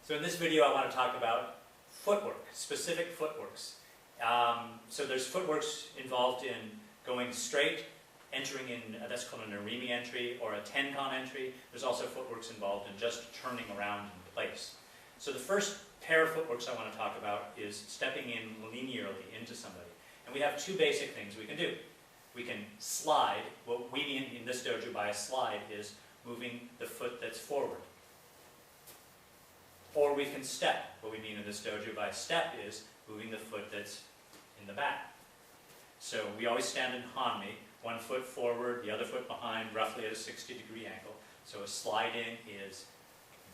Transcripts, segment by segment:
So in this video I want to talk about footwork, specific footworks. So there's footworks involved in going straight, entering in, that's called an arimi entry or a tenkan entry. There's also footworks involved in just turning around in place. So the first pair of footworks I want to talk about is stepping in linearly into somebody. And we have two basic things we can do. We can slide. What we mean in this dojo by a slide is moving the foot that's forward. Or we can step. What we mean in this dojo by step is moving the foot that's in the back. So we always stand in hanmi, one foot forward, the other foot behind, roughly at a 60-degree angle. So a slide in is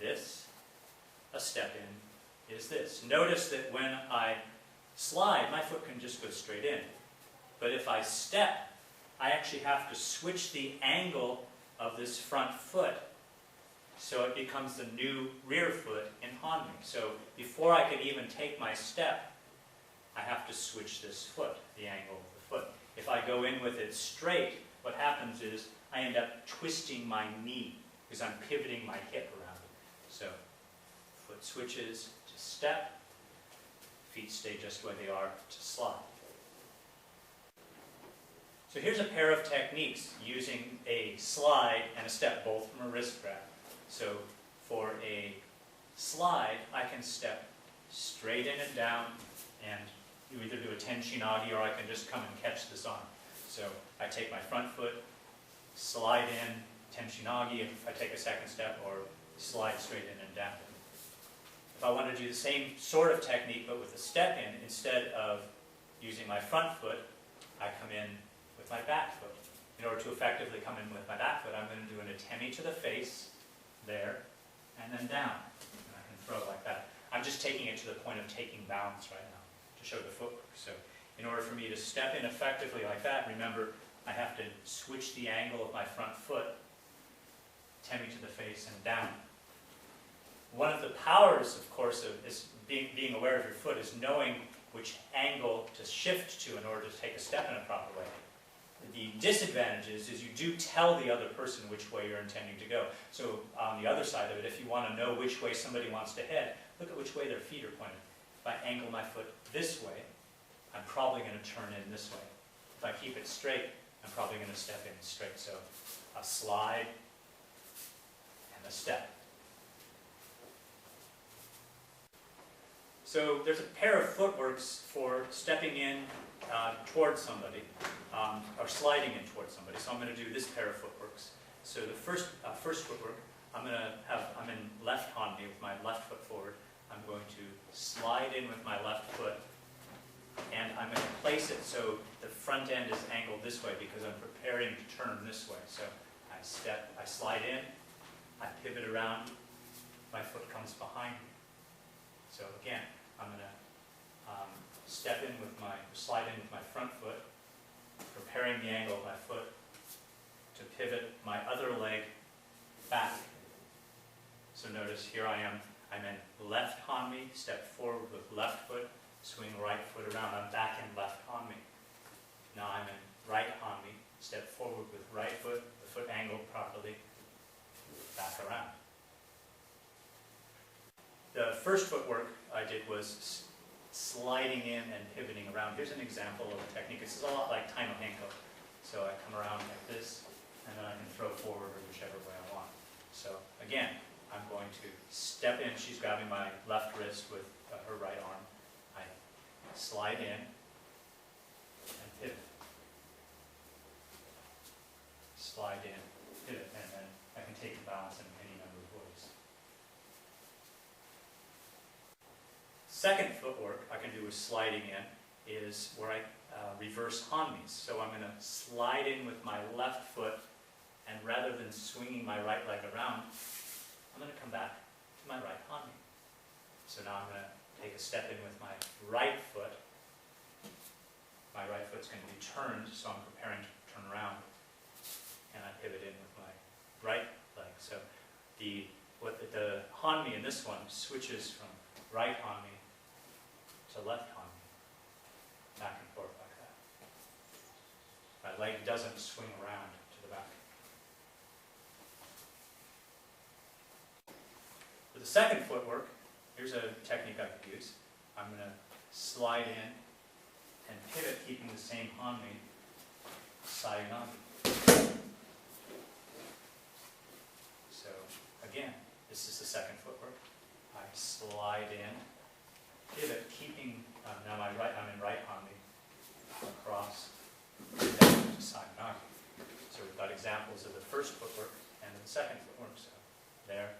this, a step in is this. Notice that when I slide, my foot can just go straight in. But if I step, I actually have to switch the angle of this front foot so it becomes the new rear foot in hanmi. So before I can even take my step, I have to switch this foot, the angle of the foot. If I go in with it straight, what happens is I end up twisting my knee because I'm pivoting my hip around. So foot switches to step, feet stay just where they are to slide. So here's a pair of techniques using a slide and a step, both from a wrist grab. So for a slide, I can step straight in and down, and you either do a tenshinagi or I can just come and catch this arm. So I take my front foot, slide in, tenshinagi if I take a second step, or slide straight in and down. If I want to do the same sort of technique but with a step in, instead of using my front foot, I come in with my back foot. In order to effectively come in with my back foot, I'm going to do an atemi to the face, there, and then down. And I can throw like that. I'm just taking it to the point of taking balance right now to show the footwork. So in order for me to step in effectively like that, remember, I have to switch the angle of my front foot, atemi to the face, and down. One of the powers, of course, of being aware of your foot is knowing which angle to shift to in order to take a step in a proper way. The disadvantage is you do tell the other person which way you're intending to go. So on the other side of it, if you want to know which way somebody wants to head, look at which way their feet are pointed. If I angle my foot this way, I'm probably going to turn in this way. If I keep it straight, I'm probably going to step in straight. So a slide and a step. So there's a pair of footworks for stepping in towards somebody, or sliding in towards somebody. So I'm going to do this pair of footworks. So the first footwork, I'm in left hanmi with my left foot forward. I'm going to slide in with my left foot, and I'm going to place it so the front end is angled this way because I'm preparing to turn this way. So I slide in, I pivot around, my foot comes behind me. So again, I'm going to slide in with my front foot, preparing the angle of my foot to pivot my other leg back. So notice here I am, I'm in left hanmi, step forward with left foot, swing right foot around, I'm back in left hanmi. Now I'm in right hanmi, step forward with right foot, the foot angled properly, back around. The first footwork I did was sliding in and pivoting around. Here's an example of a technique. This is a lot like Taino Henko. So I come around like this, and then I can throw forward or whichever way I want. So again, I'm going to step in. She's grabbing my left wrist with her right arm. I slide in and pivot. Slide in, pivot, and then I can take the balance in any number of ways. Second footwork I can do with sliding in is where I reverse hanmis. So I'm going to slide in with my left foot, and rather than swinging my right leg around, I'm going to come back to my right hanmi. So now I'm going to take a step in with my right foot. My right foot's going to be turned, so I'm preparing to turn around, and I pivot in with my right leg. So the hanmi in this one switches from right hanmi to left hanmi, back and forth like that. My leg doesn't swing around to the back. For the second footwork, here's a technique I could use. I'm going to slide in and pivot, keeping the same hanmi, sayanagi. So again, this is the second footwork. I slide in, pivot, keeping, now I'm in right hanmi, across, and down to sayanagi. So we've got examples of the first footwork and the second footwork. So there,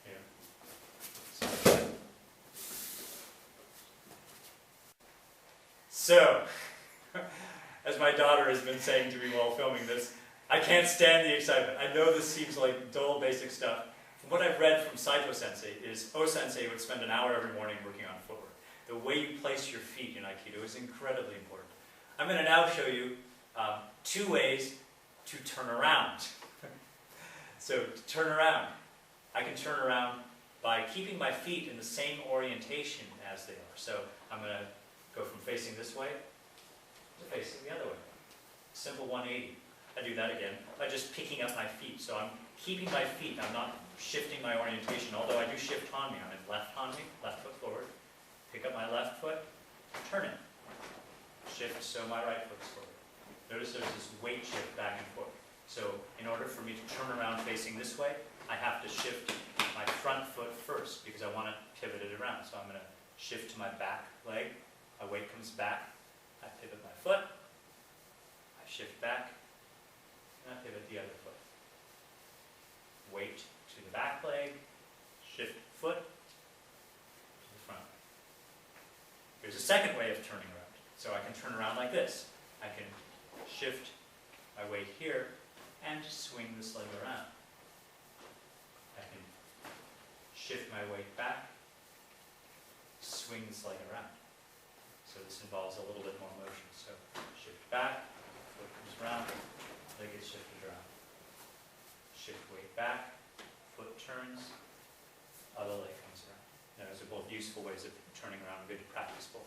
here. So, as my daughter has been saying to me while filming this, I can't stand the excitement. I know this seems like dull, basic stuff. From what I've read from Saito Sensei is O-Sensei would spend an hour every morning working on footwork. The way you place your feet in Aikido is incredibly important. I'm going to now show you 2 ways to turn around. So, to turn around, I can turn around by keeping my feet in the same orientation as they are. So, I'm going to go from facing this way to facing the other way. Simple 180. I do that again by just picking up my feet. So I'm keeping my feet, I'm not shifting my orientation, although I do shift hanmi. I'm in left hanmi, left foot forward. Pick up my left foot, turn it. Shift so my right foot's forward. Notice there's this weight shift back and forth. So in order for me to turn around facing this way, I have to shift my front foot first because I want to pivot it around. So I'm going to shift to my back leg. My weight comes back. I pivot my foot. I shift back. And I pivot the other foot. Weight to the back leg. Shift foot to the front leg. Here's a second way of turning around. So I can turn around like this. I can shift my weight here and swing this leg around. I can shift my weight back, swing this leg around. So this involves a little bit more motion. So shift back, foot comes around, leg gets shifted around. Shift weight back, foot turns, other leg comes around. Now, those are both useful ways of turning around, good to practice both.